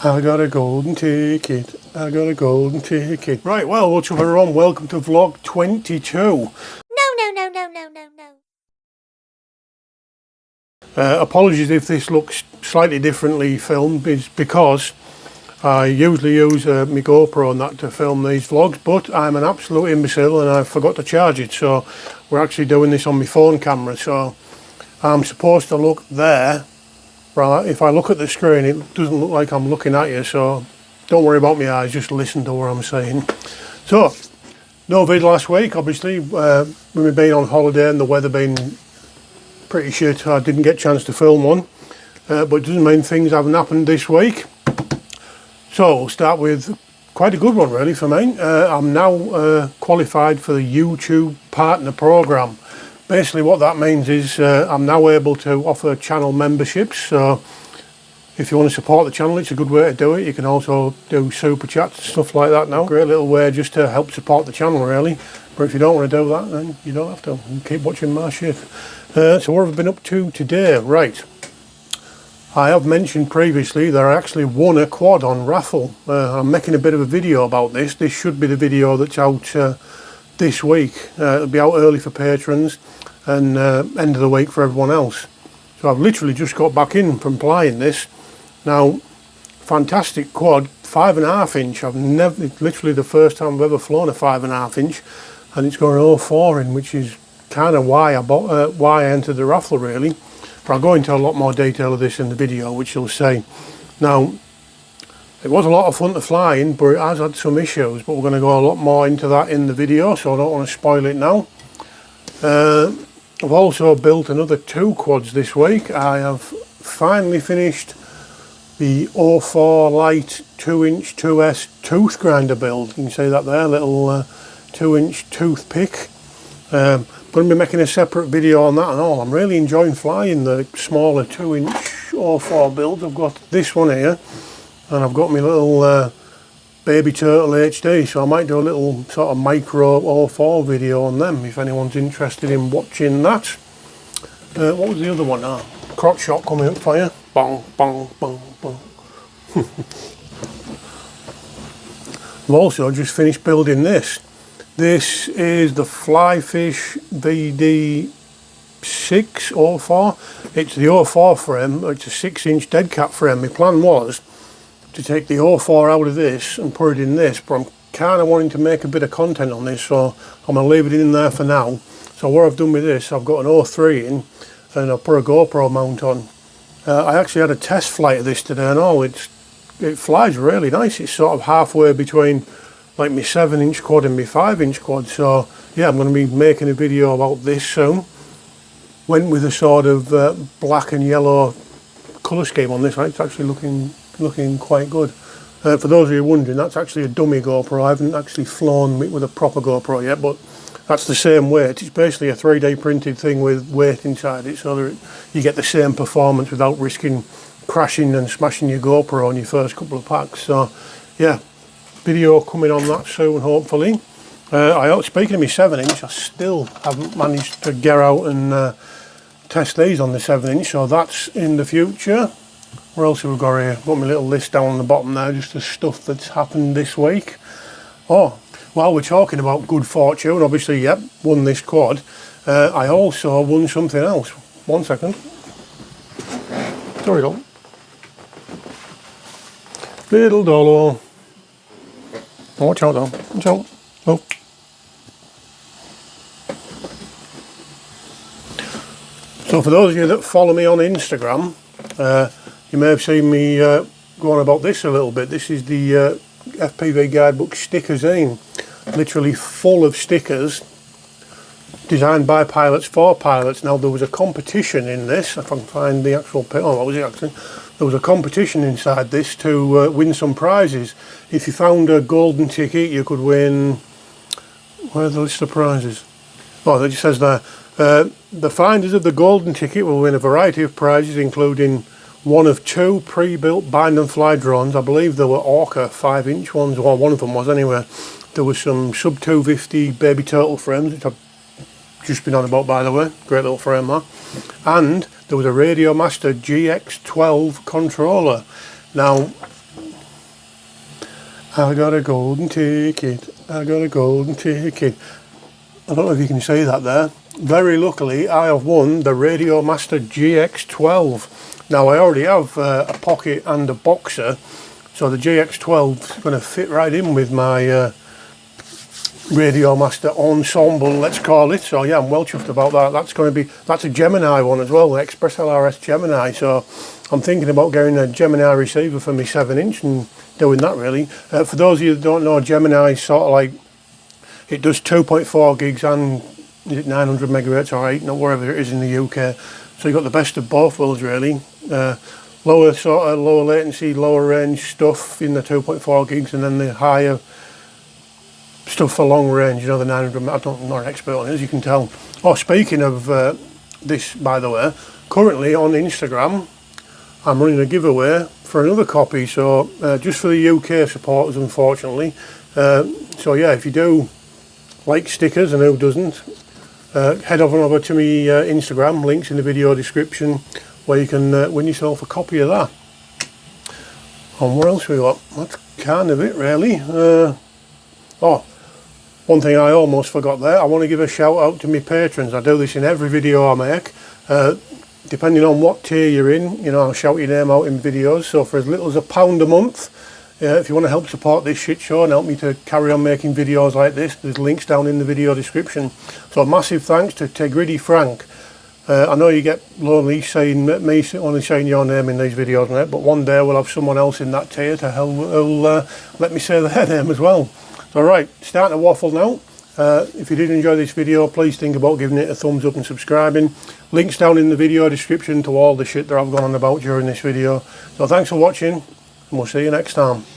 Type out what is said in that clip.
I got a golden ticket. I got a golden ticket. Right, well, what's up everyone? Welcome to vlog 22. No. Apologies if this looks slightly differently filmed. It's because I usually use my GoPro and that to film these vlogs, but I'm an absolute imbecile and I forgot to charge it, so we're actually doing this on my phone camera. So I'm supposed to look there. Right, if I look at the screen, it doesn't look like I'm looking at you, so don't worry about my eyes, just listen to what I'm saying. So, no vid last week, obviously, with me being on holiday and the weather being pretty shit, I didn't get a chance to film one, but it doesn't mean things haven't happened this week. So, we'll start with quite a good one really for me. I'm now qualified for the YouTube Partner Programme. Basically what that means is I'm now able to offer channel memberships, so if you want to support the channel it's a good way to do it. You can also do super chats and stuff like that now. Great little way just to help support the channel really, but if you don't want to do that then you don't have to. You keep watching my shit. So what have I been up to today? Right, I have mentioned previously that I actually won a quad on raffle. I'm making a bit of a video about this. This should be the video that's out this week. It'll be out early for patrons and end of the week for everyone else. So I've literally just got back in from flying this. Now, fantastic quad, 5.5 inch. It's literally the first time I've ever flown a 5.5 inch, and it's got an 0.4 in, which is kind of why I entered the raffle really. But I'll go into a lot more detail of this in the video, which you'll see. Now, it was a lot of fun to fly in, but it has had some issues, but we're going to go a lot more into that in the video, so I don't want to spoil it now. I've also built another 2 quads this week. I have finally finished the 04 Lite 2-inch 2S tooth grinder build. You can see that there, little 2-inch toothpick. Going to be making a separate video on that and all. I'm really enjoying flying the smaller 2-inch 04 builds. I've got this one here, and I've got my little baby turtle HD, so I might do a little sort of micro 04 video on them if anyone's interested in watching that. What was the other one? Crotch shot coming up for you. Bong, bong, bong, bong. I've also just finished building this. This is the Flyfish VD604. It's the 04 frame, it's a 6-inch dead cat frame. My plan was to take the 04 out of this and put it in this, but I'm kind of wanting to make a bit of content on this, so I'm going to leave it in there for now. So what I've done with this, I've got an 03 in and I'll put a GoPro mount on. I actually had a test flight of this today and all. It flies really nice. It's sort of halfway between like my 7-inch quad and my 5-inch quad, so yeah, I'm going to be making a video about this soon. Went with a sort of black and yellow colour scheme on this, right? It's actually looking quite good. For those of you wondering, that's actually a dummy GoPro. I haven't actually flown with a proper GoPro yet, but that's the same weight. It's basically a 3D printed thing with weight inside it, so that you get the same performance without risking crashing and smashing your GoPro on your first couple of packs. So yeah, video coming on that soon hopefully. Speaking of my 7-inch, I still haven't managed to get out and test these on the 7-inch, so that's in the future. What else have we got here? Got my little list down on the bottom there, just the stuff that's happened this week. Oh, while we're talking about good fortune, obviously, yep, won this quad. I also won something else. 1 second. Sorry, don't. Little dollar. Oh, watch out though. Watch out. Oh. So for those of you that follow me on Instagram, you may have seen me go on about this a little bit. This is the FPV Guidebook sticker zine, literally full of stickers designed by pilots for pilots. Now there was a competition in this, if I can find the actual, oh what was it actually? There was a competition inside this to win some prizes. If you found a golden ticket you could win, where are the list of prizes? Oh, it just says there, the finders of the golden ticket will win a variety of prizes including one of 2 pre-built bind and fly drones. I believe there were Orca 5-inch ones, or one of them was anyway. There was some sub 250 baby turtle frames, which I've just been on about by the way, great little frame there. And there was a Radiomaster GX12 controller. Now, I got a golden ticket, I got a golden ticket. I don't know if you can see that there. Very luckily, I have won the Radiomaster GX12. Now, I already have a pocket and a boxer, so the GX12 is going to fit right in with my Radiomaster ensemble, let's call it. So yeah, I'm well chuffed about that. That's a Gemini one as well, the Express LRS Gemini. So I'm thinking about getting a Gemini receiver for my 7-inch and doing that really. For those of you that don't know, Gemini is sort of like, it does 2.4 gigs and is it 900 megahertz or 8, or wherever it is in the UK. So you've got the best of both worlds really. Lower latency, lower range stuff in the 2.4 gigs, and then the higher stuff for long range, you know, the 900. I'm not an expert on it, as you can tell. Oh, speaking of this, by the way, currently on Instagram, I'm running a giveaway for another copy. So just for the UK supporters, unfortunately. So yeah, if you do like stickers, and who doesn't, head over to my Instagram, links in the video description, where you can win yourself a copy of that. And what else we got? That's kind of it really. Oh, one thing I almost forgot there, I want to give a shout out to my patrons. I do this in every video I make. Depending on what tier you're in, you know, I'll shout your name out in videos. So for as little as £1 a month, if you want to help support this shit show and help me to carry on making videos like this, there's links down in the video description. So massive thanks to Tegridy Frank. I know you get lonely saying me only saying your name in these videos, mate, but one day we'll have someone else in that tier to help let me say their name as well. So right, starting to waffle now. If you did enjoy this video, please think about giving it a thumbs up and subscribing. Links down in the video description to all the shit that I've gone on about during this video. So thanks for watching, and we'll see you next time.